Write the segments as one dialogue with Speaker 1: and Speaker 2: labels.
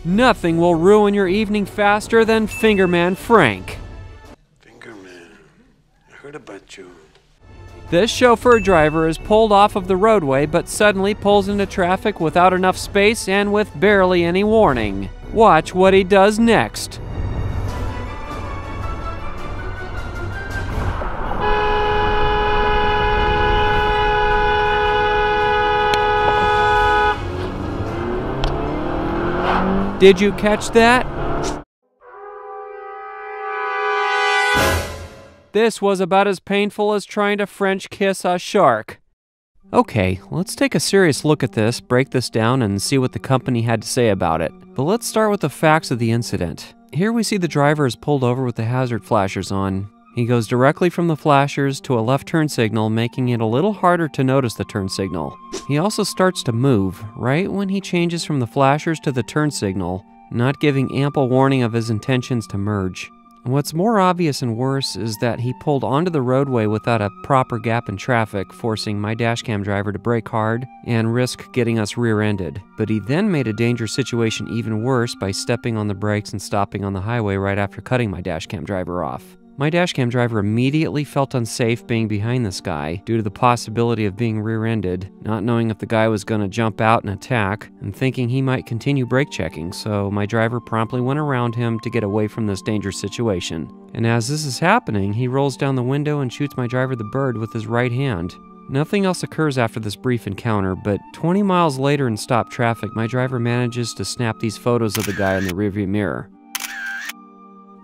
Speaker 1: Nothing will ruin your evening faster than Fingerman Frank.
Speaker 2: Fingerman, I heard about you.
Speaker 1: This chauffeur driver is pulled off of the roadway but suddenly pulls into traffic without enough space and with barely any warning. Watch what he does next. Did you catch that? This was about as painful as trying to French kiss a shark. Okay, let's take a serious look at this, break this down, and see what the company had to say about it. But let's start with the facts of the incident. Here we see the driver is pulled over with the hazard flashers on. He goes directly from the flashers to a left turn signal, making it a little harder to notice the turn signal. He also starts to move, right when he changes from the flashers to the turn signal, not giving ample warning of his intentions to merge. What's more obvious and worse is that he pulled onto the roadway without a proper gap in traffic, forcing my dashcam driver to brake hard and risk getting us rear-ended. But he then made a dangerous situation even worse by stepping on the brakes and stopping on the highway right after cutting my dashcam driver off. My dashcam driver immediately felt unsafe being behind this guy due to the possibility of being rear-ended, not knowing if the guy was going to jump out and attack, and thinking he might continue brake checking, so my driver promptly went around him to get away from this dangerous situation. And as this is happening, he rolls down the window and shoots my driver the bird with his right hand. Nothing else occurs after this brief encounter, but 20 miles later in stopped traffic, my driver manages to snap these photos of the guy in the rearview mirror.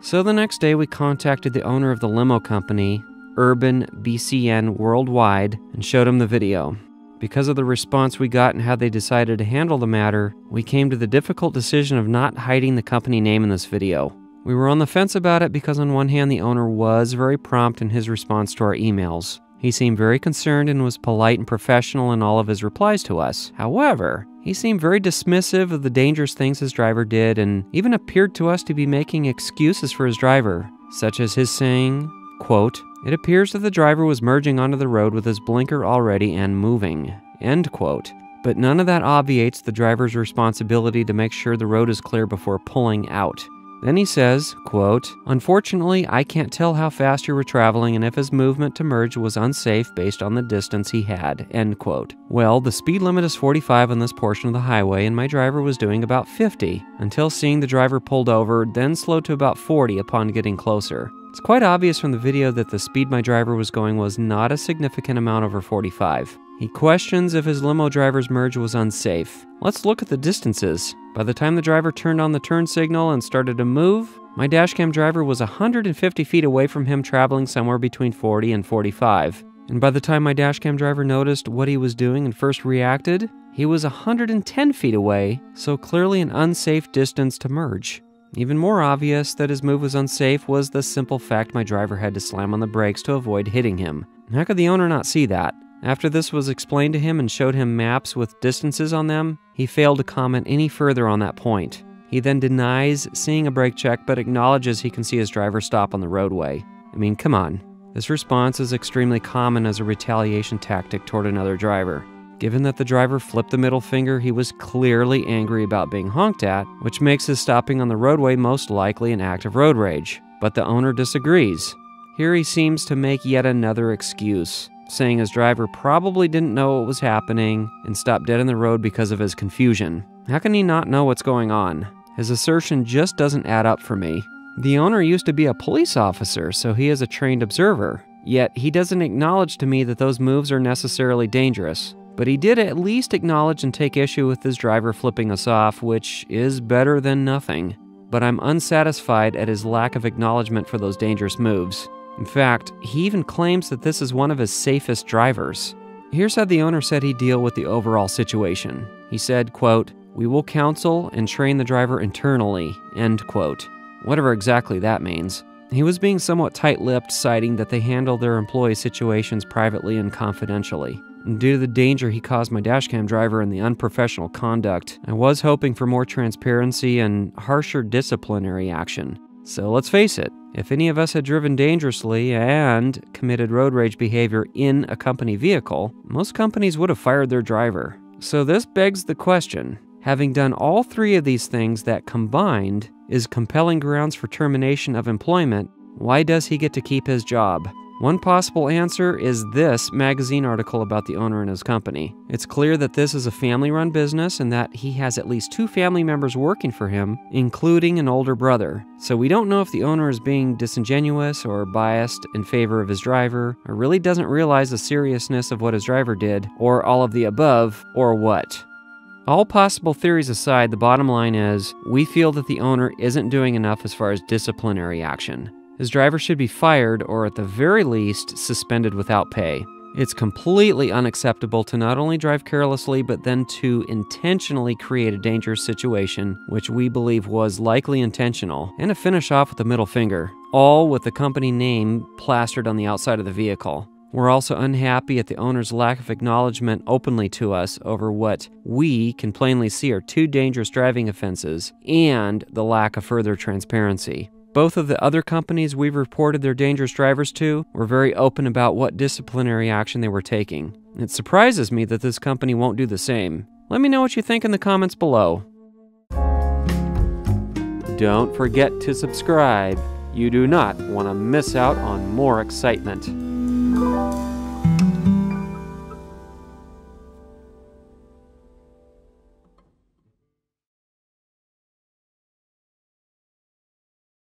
Speaker 1: So the next day we contacted the owner of the limo company, UrbanBCN Worldwide, and showed him the video. Because of the response we got and how they decided to handle the matter, we came to the difficult decision of not hiding the company name in this video. We were on the fence about it because on one hand the owner was very prompt in his response to our emails. He seemed very concerned and was polite and professional in all of his replies to us. However, he seemed very dismissive of the dangerous things his driver did and even appeared to us to be making excuses for his driver, such as his saying, quote, "It appears that the driver was merging onto the road with his blinker already and moving," end quote. But none of that obviates the driver's responsibility to make sure the road is clear before pulling out. Then he says, quote, "Unfortunately, I can't tell how fast you were traveling and if his movement to merge was unsafe based on the distance he had," end quote. Well, the speed limit is 45 on this portion of the highway and my driver was doing about 50 until seeing the driver pulled over, then slowed to about 40 upon getting closer. It's quite obvious from the video that the speed my driver was going was not a significant amount over 45. He questions if his limo driver's merge was unsafe. Let's look at the distances. By the time the driver turned on the turn signal and started to move, my dashcam driver was 150 feet away from him, traveling somewhere between 40 and 45. And by the time my dashcam driver noticed what he was doing and first reacted, he was 110 feet away, so clearly an unsafe distance to merge. Even more obvious that his move was unsafe was the simple fact my driver had to slam on the brakes to avoid hitting him. How could the owner not see that? After this was explained to him and showed him maps with distances on them, he failed to comment any further on that point. He then denies seeing a brake check but acknowledges he can see his driver stop on the roadway. I mean, come on. This response is extremely common as a retaliation tactic toward another driver. Given that the driver flipped the middle finger, he was clearly angry about being honked at, which makes his stopping on the roadway most likely an act of road rage. But the owner disagrees. Here he seems to make yet another excuse, saying his driver probably didn't know what was happening and stopped dead in the road because of his confusion. How can he not know what's going on? His assertion just doesn't add up for me. The owner used to be a police officer, so he is a trained observer. Yet he doesn't acknowledge to me that those moves are necessarily dangerous. But he did at least acknowledge and take issue with his driver flipping us off, which is better than nothing. But I'm unsatisfied at his lack of acknowledgement for those dangerous moves. In fact, he even claims that this is one of his safest drivers. Here's how the owner said he'd deal with the overall situation. He said, quote, "We will counsel and train the driver internally," end quote. Whatever exactly that means. He was being somewhat tight-lipped, citing that they handle their employee situations privately and confidentially. And due to the danger he caused my dashcam driver and the unprofessional conduct, I was hoping for more transparency and harsher disciplinary action. So let's face it, if any of us had driven dangerously and committed road rage behavior in a company vehicle, most companies would have fired their driver. So this begs the question, Having done all three of these things that combined is compelling grounds for termination of employment, why does he get to keep his job? One possible answer is this magazine article about the owner and his company. It's clear that this is a family-run business and that he has at least 2 family members working for him, including an older brother. So we don't know if the owner is being disingenuous or biased in favor of his driver, or really doesn't realize the seriousness of what his driver did, or all of the above, or what. All possible theories aside, the bottom line is, we feel that the owner isn't doing enough as far as disciplinary action. His driver should be fired or at the very least suspended without pay. It's completely unacceptable to not only drive carelessly but then to intentionally create a dangerous situation, which we believe was likely intentional, and to finish off with the middle finger, all with the company name plastered on the outside of the vehicle. We're also unhappy at the owner's lack of acknowledgement openly to us over what we can plainly see are 2 dangerous driving offenses and the lack of further transparency. Both of the other companies we've reported their dangerous drivers to were very open about what disciplinary action they were taking. It surprises me that this company won't do the same. Let me know what you think in the comments below. Don't forget to subscribe. You do not want to miss out on more excitement.